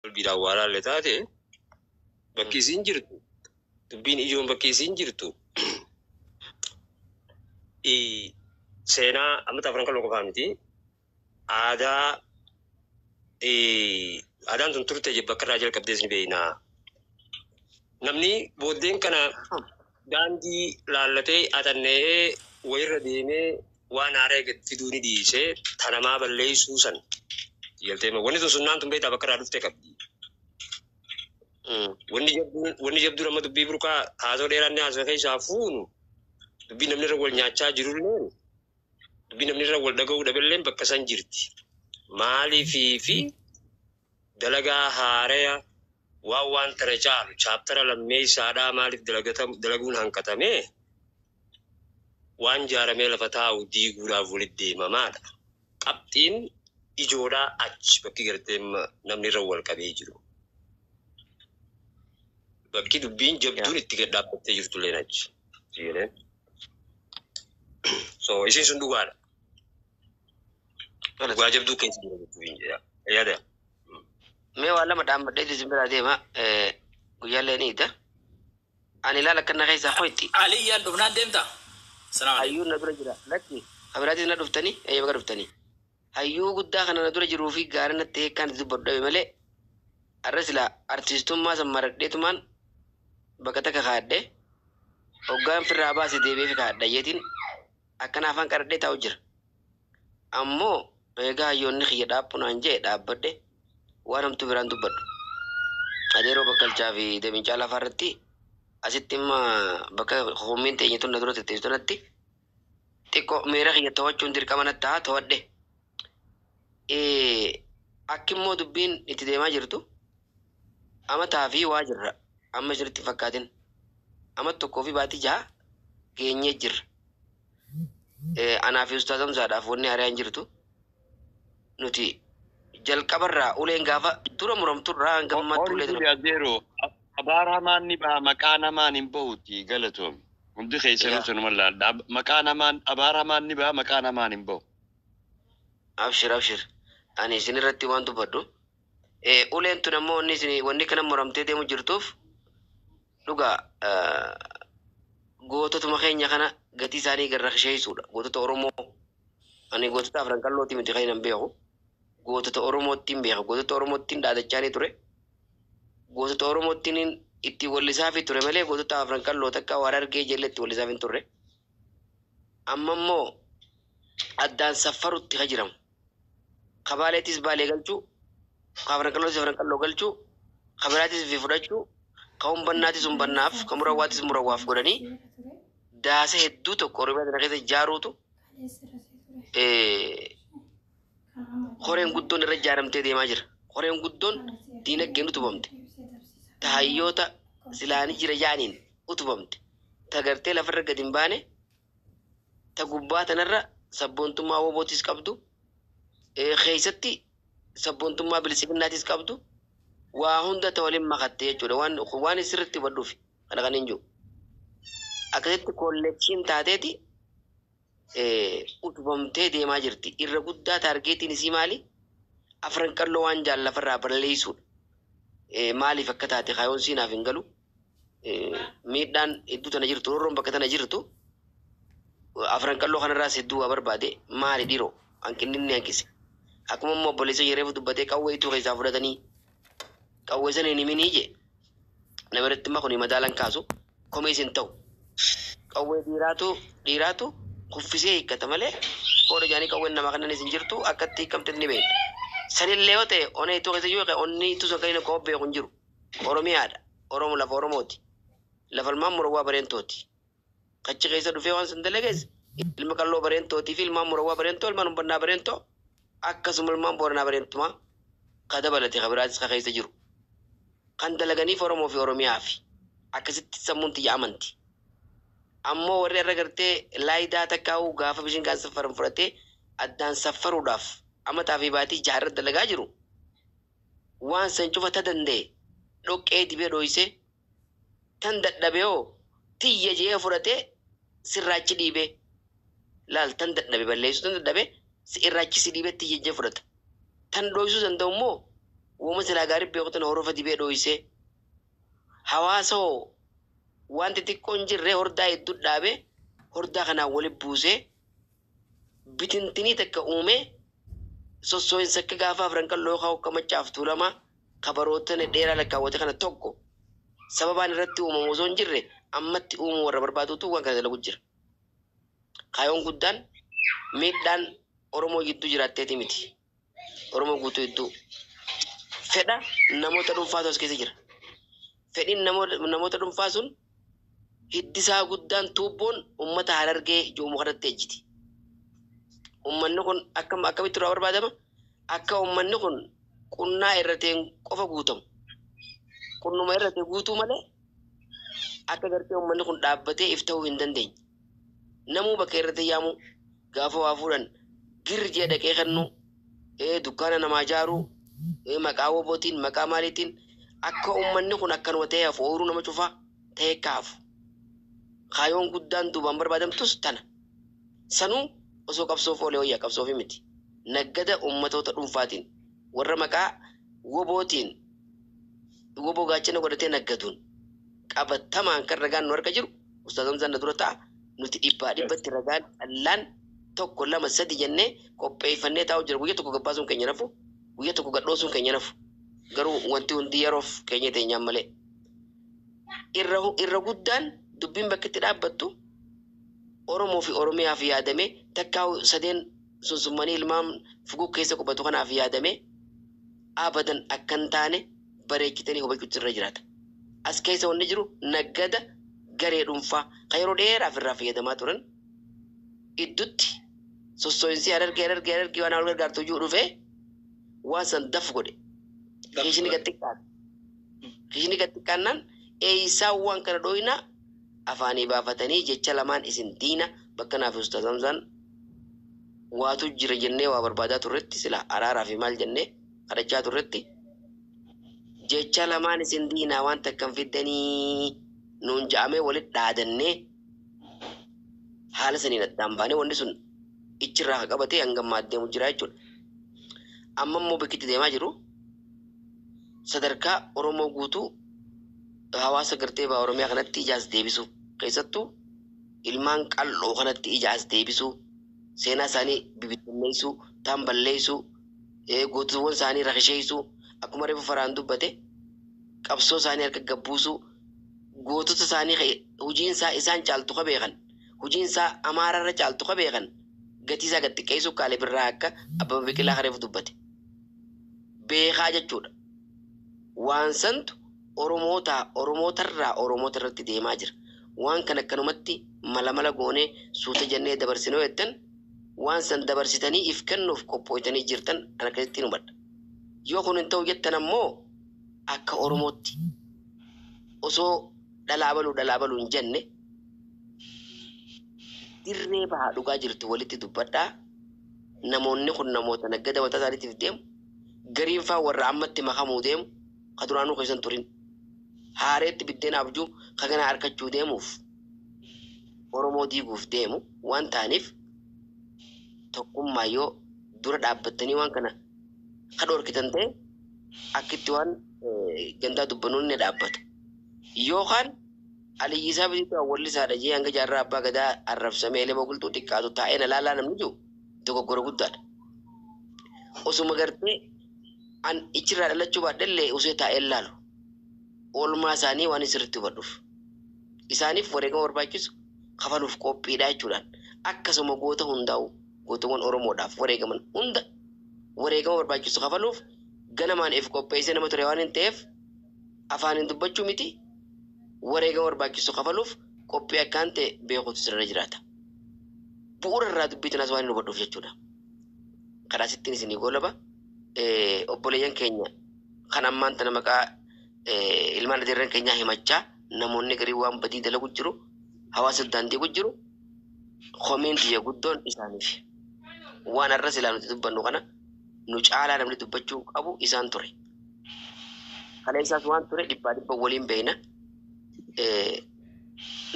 qalbiidhaan waa laalle taate bakki isiin jirtu dubbiin ijoon bakki isiin jirtu seenaa amma afran kan qofaa miti aadaan sun turte bakka irraa jalqabdees ni beeknaa. Namni booddeen kana daandii laallatee atannee wayirra deemee waan haaraa fiduu ni dhiisee tanamaa balleessuu san jaltee wanni sun sunnaan tun beektaa bakka irraa dhufte qabdi. Wanni jabduu nama dubbii burqaa haasoo dheeraan ni haasoo keessaa fuunu dubbii namni irra wal nyaachaa jirulleen dubbii namni irra wal dhaga'uu dhaballeen bakka san jirti. Maaliifi dalagaa haaraa waan tana caalu chaaptara lammeessaadhaa maaliif dalaguun hanqatame waan jaaramee lafa taa'u diiguudhaaf walitti deemamaadha. Qabxiin ijoodhaa achi bakki gartee namni irra wal qabee jiru. Bakki dubbiin jabduun itti gad dhaabbattee jirtulleen achi. So isin sun dhugaadha. Dhugaa jabduu keessa jira dubbiin jedha. Yaada. Mee waa lama dhaammadhee isin biraa deema guyyaallee ni ida. Ani ilaala kana keessa hoyti. Aliyyaan dhufnaan deemta. Hayyuu na dura jira. Lakki kabiraatis na dhuftanii eeyyama ka dhuftanii. Hayyuu guddaa kana na dura jiruu fi gaara na ta'e kan dubbadhu dhabe malee arra silaa artistummaa san maradheetumaan bakka takka kaadhee hoggaan firraa baasee deebi'ee fi kaadhayyeetiin akkana afaan qaradhee taa'u jira. Ammoo egaa hayyoonni kiyya dhaabpunaan jee dhaabbadhe waan hamtuu biraan dubbadhu. Adeeroo bakkalchaa fi deebiin caalaa faarratti asitti imma bakka hoommiin teenye tun na dura tetteessu tunatti xiqqoo meera kiyya to'achuun dirqama natti haa to'adhe. Akki immoo dubbiin itti deemaa jirtu amataa fi waa jirra amma isinitti fakkaatin ama tokkoo fi baatii jaha geenyee jirra. Anaa fi ustaatamsaadhaaf wanni haaraan jirtu nuti jalqabarraa uleen gaafa dura muramturraa hanga ammaatti ulee dura. Adeeroo abaaramaan ni ba'a maqaa namaan hin bahuuti galatoom hundi keessanuu sanuma laalla maqaa namaan abaaramaan ni ba'a maqaa namaan hin bahu. Abshir ani isinirratti waan dubbadhu uleen tun ammoo wanni kana muramtee deemu jirtuuf dhugaa goototuma keenya kana gatii isaanii garra isheessuudha. Gootota Oromoo ani gootota afran qallooti miti kan hin beeku. Gootota Oromoottiin beeka. Gootota Oromoottiin dhaadachaanii ture. Gootota Oromoottiin itti wallisaa fi ture malee gootota afran qalloo takka waan argee jelle itti wallisaa hin turre. Amma immoo addaan saffarutti ka jiramu. Kabaaleetis baalee galchuu, afran qalloo galchuu, kabiraatis fi fudhachuu, ka humbannaatis humbannaaf, ka murawwaatis murawwaaf godhanii daasa hedduu tokko Oromiyaa kana keessa ijaaruutu horeen guddoon irra ijaaramtee deemaa jira. Horeen guddoon diinagdeen utubamte. Tahayyoota silaanii jira yaaniin utubamte. Ta gartee lafarra gadi hin baane, ta gubbaa tanarra sabboontummaa wobootis qabdu, keessatti sabboontummaa bilisiginnaatis qabdu, waa hunda ta waliin makatte jechuudha. Waan sirriitti hubadhuuf kana kan hin jiru. Akkasitti kolleekshiin taateeti utubamtee deemaa jirti. Irra guddaa taargeetiin isii maali? Afran qalloo waan jaallafarraa balleessuudha. Maaliif akka taate kaayoon siinaaf hin galu. Miidhaan hedduu tana jirtu, roorroon bakka tana jirtu. Afran qalloo kanarraas hedduu waa barbaade maali dhiiroo hanqinni inni hanqise. Akkuma immoo obboleessa yereefu dubbatee qawwee ituu keessaa fudhatanii qawwee sana hin himinii jee nama irratti immoo kun madaalan kaasu komee isin ta'u. Qawwee dhiiraatu kuffisee hiikkata malee qooda jaanii qawween nama kanan isin jirtu akkatti hiikamte ni beekna. Sanillee yoo ta'e onee ituu keessa yoo ta'e onni ituu sun kan inni koo beeku hin jiru. Oromiyaadha. Oromo lafa Oromooti. Lafa ilmaan murawwaa bareentooti. Kachi keessa dhufee waan san dalagees ilma qalloo bareentootii fi ilmaan murawwaa bareentoo ilmaan humbannaa bareentoo akkasuma ilmaan booranaa bareentumaa ka dabalate ka biraatis ka keessa jiru. Kan dalaganiif Oromoo fi Oromiyaa fi akkasitti sammuun xiyya amanti. Ammoo warri irra gartee laayidaa takkaa'uu gaafa bishaan kan saffaran fudhatee addaan saffaruudhaaf amataa fi baatii jaarra dalagaa jiru. Waan san cufata danda'e dhoqqee dibee dho'isee tan dadhabee hoo tiyya jee fudhatee sirraachi dhiibee laal tan dadhabe balleessu tan dadhabe irraachi si dhiibee tiyya jee fudhata. Tan dho'isuu danda'u immoo Uuma silaa gaarii beekutan horofa dibee dhooyisee hawaasa hoo wanti xiqqoon jirree hordaa hedduu dhaabee hordaa kanaan walitti buusee bitintinii takka uumee sossoo'insa akka gaafa afran qalloo yookaan akka machaaf tuulamaa kabarootan dheeraa lakkaawwate kana tokko sababaan irratti uumamu osoo hin jirre ammatti uumuu warra barbaadutu waan kana dalagu jira. Kaayoon guddaan miidhaan Oromoo gidduu jiraatteeti miti. Oromoo guutuu gidduu fedha namoota dhuunfaatu as keessa jira. Fedhiin namoota dhuunfaa sun hiddisaa guddaan tuubboon uummata Harargee joomu kanatti ejjiti. Uummanni kun akkamitti irraa barbaadama? Akka uummanni kun qunnaa irrateen qofa guutamu. Qunnuma irratee guutuu malee akka gartee uummanni kun dhaabbatee if ta'uu hin dandeenye. Namuu bakka irratti yaamu gaafa waa fuudhan girjee dhaqee kennu dukkaana namaa ijaaruu maqaa wobootiin maqaa maaliitiin akka uummanni kun akkanuma ta'ee hafu ooyiruu nama cufaa ta'ee kaafu. Kaayoon guddaan duubaan barbaadamtus tana. Sanuu osoo qabsoof oolee wayyaa qabsoofi miti. Naggada uummatoota dhuunfaatiin warra maqaa wobootiin woboo gaachana godhatee naggaduun qabatamaan kan ragaan nu harka jiru ustaazan zanna dura ta'a nuti dhibbatti ragaan allaan tokko lama sadi jennee qopheeffannee taa'u jira. Guyyaa tokko gabbaasuun keenya nafu guyyaa tokko gadhoosuun keenya nafu garuu wanti hundi yeroof keenya teenyaan malee irra guddaan dubbiin bakka itti dhaabbattu Oromoo fi Oromiyaaf yaadame takkaa sadeen sunsummanii ilmaan fuguu keessa qubatu kanaaf yaadame abadan akkan taane bareechitanii hubachuutu irra jiraata. As keessa wanni jiru naggada garee dhuunfaa kan yeroo dheeraaf irraa fayyadamaa turan idduutti sossoo'insii Harargee waan wal gargaartu iyyuu dhufee waan san daf godhe. Kishini gattiqqaannaan eeyisaa waan kana dhooyinaa afaanii baafatanii jecha lamaan isin diina bakka naaf usta zamzaan waatu jira jennee waa barbaadaa turretti sila araaraa fi maal jennee kadhachaa turretti jecha lamaan isin diinaa waan takkan fiddanii nuun ja'amee walitti dhaadannee haala saniin addaan baanee wanni sun ichirraa qabatee hangam adeemu jira jechuudha. Amma immoo bakki deemaa jiru sadarkaa Oromoo guutuu hawaasa gartee baa Oromiyaa kanatti ijaas deebisu keessattuu ilmaan qal'oo kanatti ijaas deebisu seenaa isaanii bibittinneessuu taan balleessuu gootuwwan isaanii rakisheessuu akkuma reefu faraan dubbate qabsoo isaanii harka gabbuusuu gootota isaanii hojiin isaa isaan caaltu ka beekan hojiin isaa amaararra caaltu ka beekan gatii isaa gad xiqqeessuu Kaalib Birraa akka Abbaba Biqilaa kareefu dubbate beekaa jechuudha. Waan santu Oromootarraa Oromoota irratti deemaa jira. Waan kan akkanumatti mala goonee suuta jennee dabarsinoo jettan waan san dabarsitanii if kennuuf qophooytanii jirtan ana akkasitti hubadha. Yoo kun hin ta'u jettan ammoo akka Oromootti osoo dhalaa baluu hin jenne dirree bahaa dhugaa jirtu walitti dubbadhaa. Namoonni kun namoota naggada mataa isaaniitiif deemu gariin faa warra ammatti makamuu deemu ka duraanuu keessan turin haareetti biddeen abjuu ka ganaa harkachuu deemuuf Oromoo diiguuf deemu waan ta'aniif tokkummaa yoo dura dhaabbattanii waan kana ka dhorkitan ta'e akkitti waan gandaa dubbanuun ni dhaabbata. Yookaan aliyyisaa bitiitu awwallisaadha jee hanga jaarraa abbaa gadaa arrabsamee elema bultuu xiqqaatu taa'ee na laalaa namni jiru dogoggora guddaadha. Osuma gartee an ichirraa dhalachuu baadhallee usee taa'ee laalu oolmaa isaanii waan sirriitti hubadhuuf isaaniif wareegama barbaachisu kafaluuf qophiidha jechuudhaan akkasuma goota hundaa'u gootawwan Oromoodhaaf wareegaman hunda wareegama barbaachisu kafaluuf ganamaan if qopheessee nama ture waan hin ta'eef afaaniin dubbachuu miti wareegama barbaachisu kafaluuf qophii akkaan ta'e beekuutu sirra jiraata. Bu'uura irraa dubbiitinas waan hin hubadhuuf jechuudha. Karaa sittiin isinii goolaba obboleeyyan keenya kan ammaan tana maqaa ilmaan adeerran keenyaa himachaa namoonni garii waan badii dalagu jiru hawaasa daandii jiru koomentiya guddoon isaaniif waan arras ilaa nuti dubbannu kana nu caalaa namni dubbachuu qabu isaan ture. Kana isaas waan ture dhibba waliin beeyna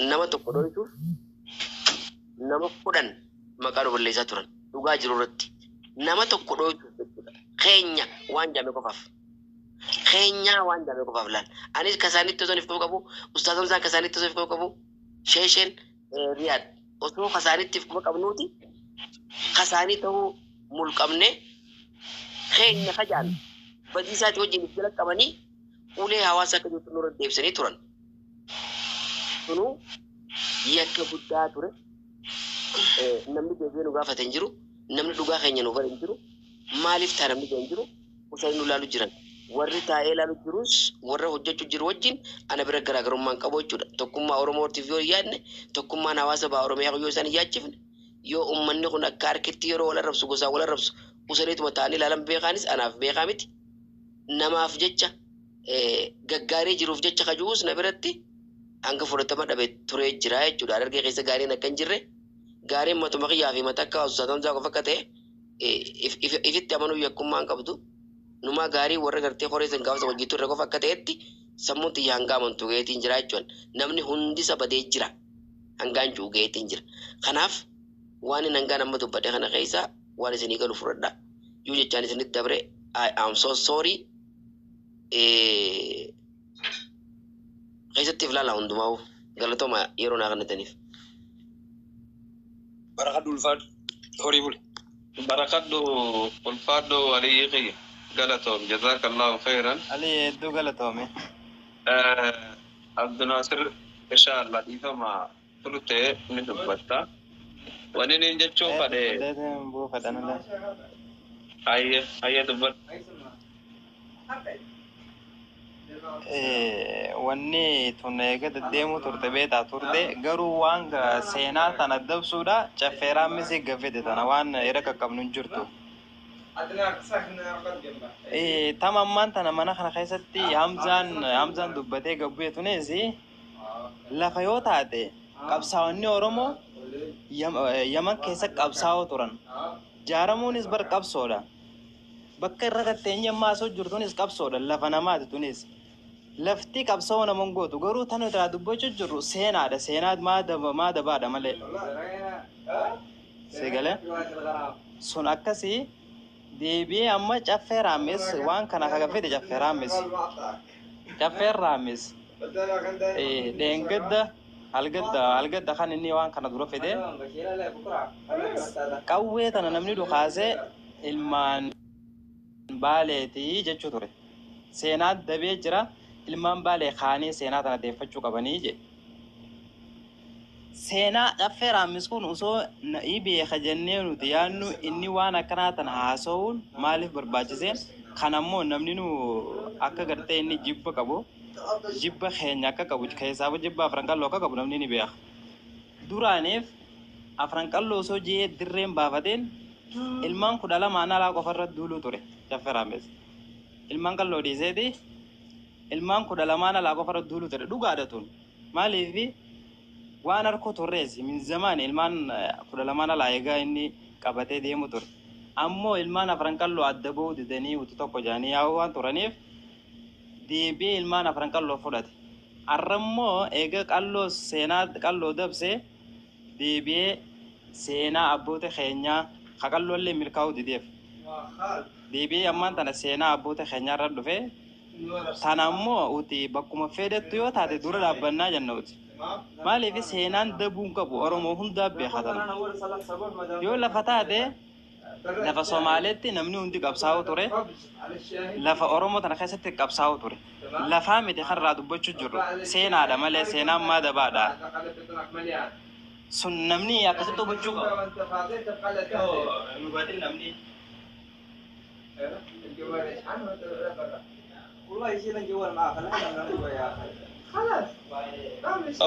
nama tokko dhoysuuf nama 10 maqaa balleessaa turan dhugaa jiru irratti nama tokko dhoysuuf jechuudha. Keenya waan jaame qofaaf خينيا وان جابه كفافلان أنيس كساني تزوني في كوكبو أستاذ زان كساني تزوني في كوكبو شيشن رياض أسمو كساني تف كوكبو نوتي كساني تو ملك أمنه خينيا خجال بدي ساعة وجه نقول كماني وليه هواسا كده تنور الدب سني تران شنو يكبودا ترى نمني بيجي نوغا فتنجرو نمني دوغا خينيا نوغا تنجرو مالف ترى تنجرو وسأل نلالو جيران warri taa'ee ilaalu jirus warra hojjechuu jiru wajjin ana bira garaagarummaan qabu jechuudha. Tokkummaa Oromootiif yoo yaadne tokkummaan hawaasa ba'aa Oromiyaa yoo isaan yaachifne yoo uummanni kun akka harkitti yeroo wal arrabsu gosaa wal arrabsu usaniituma ta'anii ilaalan beekaanis anaaf beekaa miti. Namaaf jecha gaggaarii jiruuf jecha kajuus na biratti hanga fudhatama dhabe turee jira jechuudha. Dargee keessa gaariin akka hin jirre gaariin matuma kiyyaa fi mata akka hawaasummaa ta'an qofa akka ta'e ifitti amanuu yakkummaan qabdu. Numa gaarii warra gartee horeessan gaafasa hojjetu irra qofa akka ta'etti sammuun xiyyaa hanga amantuu gaheetiin jira jechuudha. Namni hundi sabadee jira. Hangaan juu gaheetiin jira. Kanaaf waan hin hangaan amma dubbadhe kana keessa waan isinii galu fudhadha. Yoo jechaan isinitti dabre I'm so sorry. Keessatti filaalaa hundumaa'u galatooma yeroo naa kannataniif. Barakadhu ulfaadhu horii bule. Barakadhu ulfaadhu walii qiyya. Galatoom jazakallahu khairan. Ali hedduu galatoome. Abdunasir inshallah dhiifama turte ni dubbatta. Wani ni jechuun fadhe. Buufadhanala. Ayya dubbat. Wanni tun eegada deemu turte beetaa turte garuu waan seenaa tana dabsuudha caffeeraan misii gaffete tana waan irra qaqqabnu hin jirtu. Tamammaan tana mana kana keessatti Hamzaan dubbatee gabbee tunis lafa yoo taate qabsaa'onni Oromoo Yaman keessa qabsaa'oo turan. Jaaramuunis bar qabsoodha. Bakka irra gatteenye maasoo jirtunis qabsoodha lafa namaati tunis. Lafti qabsaa'oo namoon gootu garuu tan irraa dubbachuu jirru seenaadha. Seenaa maadabaadha malee. Seegalee sun akkasii deebi'ee amma caffee raammes waan kana kagaffete caffee raammes. Caffee raammes. Dheengadda algadda kan inni waan kana dura fide. Qawwee tana namni dhukaasee ilmaan baaleetii jechuu ture. Seenaa dabee jira ilmaan baalee kaanii seenaa tana deeffachuu qabanii je. Seenaa caffee raammis kun osoo beeka jennee nuti yaannu inni waan akkanaa tana haasa'uun maaliif barbaachiseen kanammoo namni nu akka gartee inni jibba qabu jibba keenya akka qabu keessaa jibba afran qalloo akka qabu namni ni beeka. Duraaniif afran qalloo osoo jee dirreen baafateen ilmaan 12 alaa qofarra duuluu ture caffee raammis. Ilmaan qalloo dhiiseeti ilmaan 12 alaa qofarra duuluu ture dhugaadha tun maaliifi waan harko turrees min zaman ilmaan 12 alaa egaa inni qabatee deemu ture. Ammoo ilmaan afran qalloo adda ba'uu didanii utu tokko jaanii yaa'uu waan turaniif deebi'ee ilmaan afran qalloo fudhate. Arrammoo egaa qalloo seenaa qalloo dabsee deebi'ee seenaa abboota keenyaa qalloolee milkaa'uu dideef. Deebi'ee ammaan tana seenaa abboota keenyaa irra dhufee tanammoo uti bakkuma fedhettu yoo taate dura dhaabbannaa jenna uti. Maaliif seenaan dabuun qabu Oromoo hundaa beekatan. Yoo lafa taate lafa Somaaleetti namni hundi qabsaa'uu ture. Lafa Oromoo tana keessatti qabsaa'uu ture. Lafaa miti kanarraa dubbachuu jirru seenaadha malee seenaan maadabaadha. Sun namni akkasitti hubachuu qaba.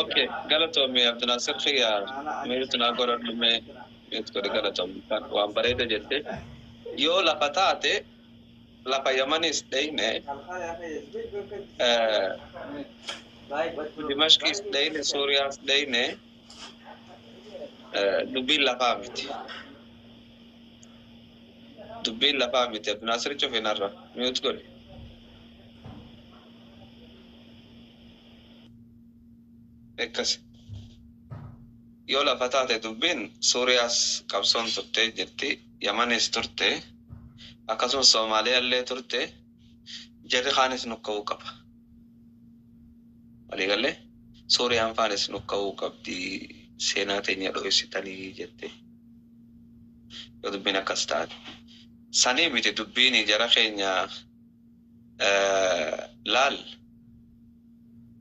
Okay, galatoom Abdunasir khiyar. Meertuna goran me meetko de galatoom waan bareeda jette. Yoo lafa taate lafa Yamanis deine Dimashqis deine Suuriyaas deine dubbiin lafaa miti. Dubbiin lafaa miti Abdunasir chofenarra meetko de. Ekkas yoo lafa taate dubbiin Suuriyaas qabsoon turte jirti Yamanis turte akkasumas Soomaaliyaallee turte jarri kaanis nukka'uu qaba. Walii galee Suuriyaan faanis nukka'uu qabdi seenaa teenya dho'issitanii jette. Yoo dubbiin akkas taate. Sanii miti dubbiin jara keenya laal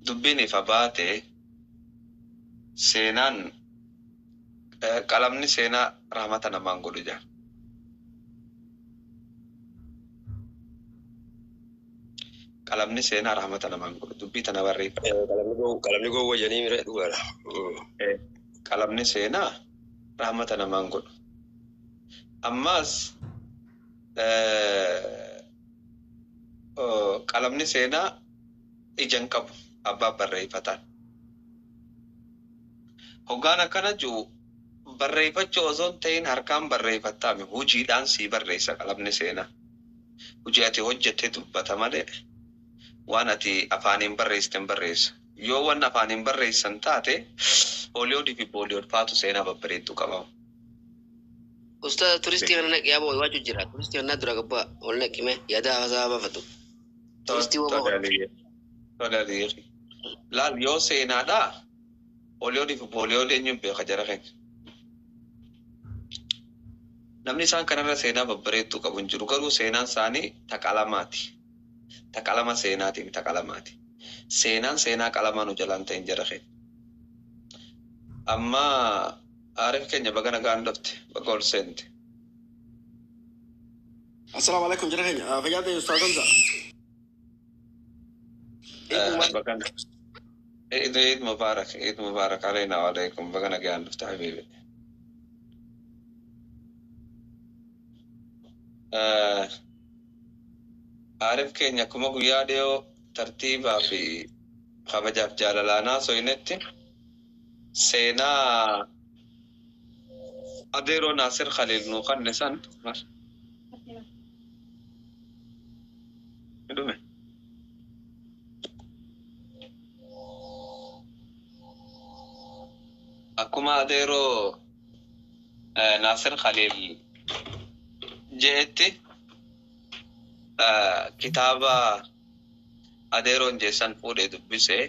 dubbiin ifa baate seenaan qalamni seenaa rahmata namaan godhu jira. Qalamni seenaa rahmata namaan godhu dubbii tana barreeffame. Qalamni goo wajjanii mira dhugaadha. Qalamni seenaa rahmata namaan godhu. Ammas qalamni seenaa ijaan qabu abbaa barreeffatan. Hoggaan akkana jiru barreeffachuu osoo hin ta'in harkaan barreeffattaame hojiidhaan sii barreessa qalamni seenaa. Hojii ati hojjette dubbata malee waan ati afaaniin barreessiten barreessa. Yoo waan afaaniin barreessan taate Holiyoodii fi Booliyood faatu seenaa babbareedduu qabamu. Ustaz turistii kana naqee yaaboo waajju jira. Turistii kana dura qabbaa ol naqime yaada haasaa baafatu. Turistii waboo. Tolaliiri. Laal yoo seenaadhaa Holiyoodii fi Booliyood eenyuun beeka jara keenya. Namni isaan kanarra seenaa babbareedduu qabu hin jiru garuu seenaan isaanii taqalamaati. Taqalama seenaatiin taqalamaati. Seenaan seenaa qalamaa nu jalaan ta'in jara keenya. Amma Arif keenya baga nagaan dhufte baga ol seente. Assalamu alaikum jara keenya. Fayyaate Ustaz Hamza. Eid Mubarak. Eid Mubarak alayna wa alaykum baga nagaan dhufte habibi. Arif keenya akkuma guyyaa dhiyoo tartiibaa fi kabajaaf jaalalaanaa so'inetti seenaa Adeeroo Naasir Khaliil nuu kanne san dhume. Akkuma Adeeroo Naasir Khaliil jeetti kitaaba Adeeroon jeessan fuudhee dubbisee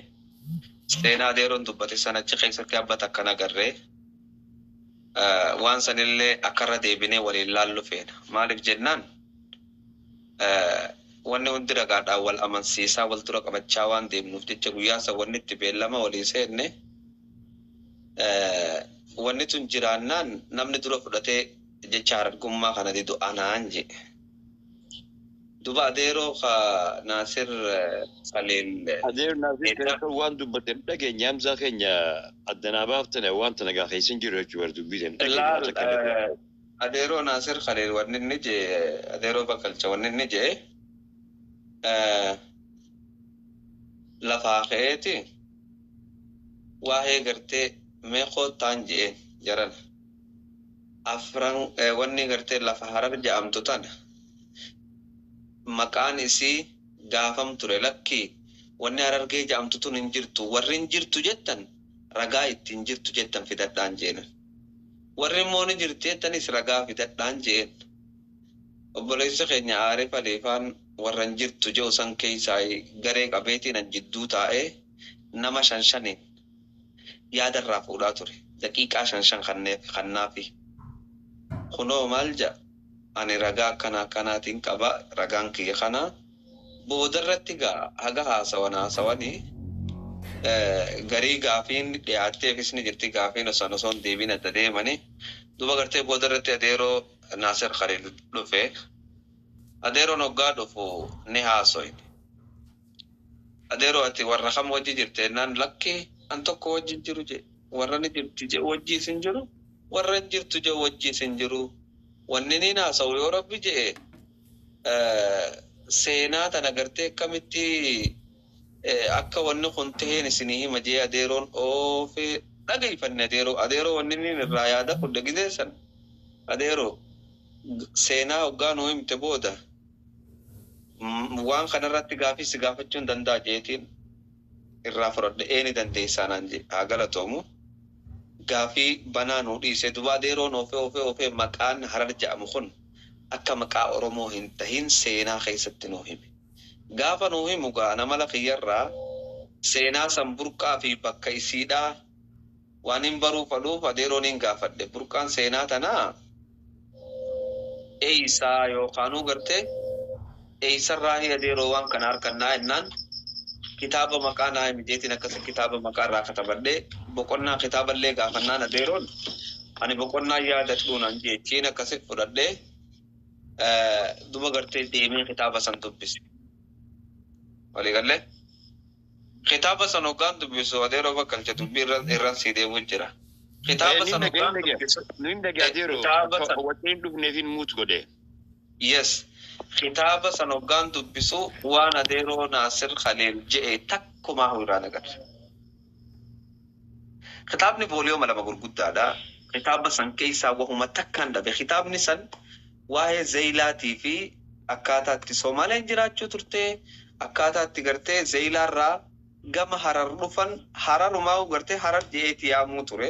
seenaa Adeeroon dubbate san achi keessatti abbata akkana agarree waan sanillee akkarra deebinee waliin laallu feena. Maaliif jennaan wanni hundi ragaadhaan wal amansiisaa wal dura qabachaa waan deemnuuf jecha guyyaa san wanni itti beellama walii seenne wanni tun jiraannaan namni dura fudhatee jecha argummaa kana didu anaan jedhe. Duba Adeeroo Naasir Khaliil. Adeeroo Naasir Khaliil waan dubbateen dhageenya Hamzaa keenya addanaa baaftane wanta nagaa keessan jiru jechuudha dubbiteen. Adeeroo Naasir Khaliil wanni inni jee Adeeroo Bakalcha wanni inni jee lafaa ka'eeti waa'ee gartee meeqoo taan jeen jaran afran wanni gartee lafa harar ja'amtu tana. Maqaan isii gaafam ture lakkii wanni harargee ja'amtu tun hin jirtu warri hin jirtu jettan ragaa ittiin jirtu jettan fidadhaan jeenan warri immoo ni jirti jettanis ragaa fidadhaan jeen obboleessa keenya Aarif Aliifaan warra hin jirtu jehu san keessaa garee qabeetiin an jidduu taa'ee nama 5 yaadarraa fuudhaa ture daqiiqaa 5 kannaafi kunoo maal ja'a ani ragaa kanaatiin qaba ragaan kiyya kana boodarratti haga haasawanii garii gaafiin dhiyaatteefis ni jirti gaafiin osoon deebiin adda deemanii duba gartee boodarratti Adeeroo Naasir Khaliil dhufe Adeeroon hoggaa dhufu ni haasoyne Adeeroo ati warra kam wajji jirte naan lakkee an tokko wajji jiru je warra ni jirti je wajji sin jiru warra jirtu je wajji sin jiru wanni ni naasawu yoo rabbi jee seenaa tana gartee akkamitti akka wanni kun taheen isinii hima jee Adeeroon oofee dhaggeeffanne Adeeroo wanni ni irraa yaada fudda gideessan Adeeroo seenaa hoggaa nuu himte booda waan kanarratti gaafii si gaafachuun danda'a jeetiin irraa fudhadhe eeni dandeessaanaan je haa galatoomu. Gaafii banaa nuu dhiise duba Adeeroon oofee maqaan harar ja'amu kun akka maqaa Oromoo hin tahin seenaa keessatti nuu hime. Gaafa nuu himu gaana mala kiyyarraa seenaa san burqaa fi bakka isiidhaa waan hin baruu fadhuuf adeeroon hin gaafadhe. Burqaan seenaa tanaa eeysaa yookaanuu gartee eeysarraa hi adeeroo waan kana harkannaa ennaan kitaaba maqaa naa himijeetiin akkasi kitaaba maqaa irraa katabadhee boqonnaa kitaaballee gaafannaan adeeroon ani boqonnaa yaadadhuun an jechiin akkasi fudhadhee duba gartee deemee kitaaba san dubbise. Walii galee kitaaba san hoggaan dubbisu adeeroo bakka alcha dubbii irraan sii deemuu jira. Kitaaba san hoggaan dubbisu kitaaba san watiin dhufneefin muut godhe. Yes. Kitaaba san hoggaan dubbisu waan adeeroo Naasir Khaliil je'e takkumaa hawiraan agarra. Kitaabni booliyooma lama gurguddaadha. Kitaaba san keessaa wahuma takkaan dhabe. Kitaabni san waa'ee Zeylaatii fi akkaataa itti Soomaaleen jiraachuu turte, akkaataa itti gartee Zeylaarraa gama Harar dhufan, Hararumaa gartee Harar je'eeti yaamuu ture.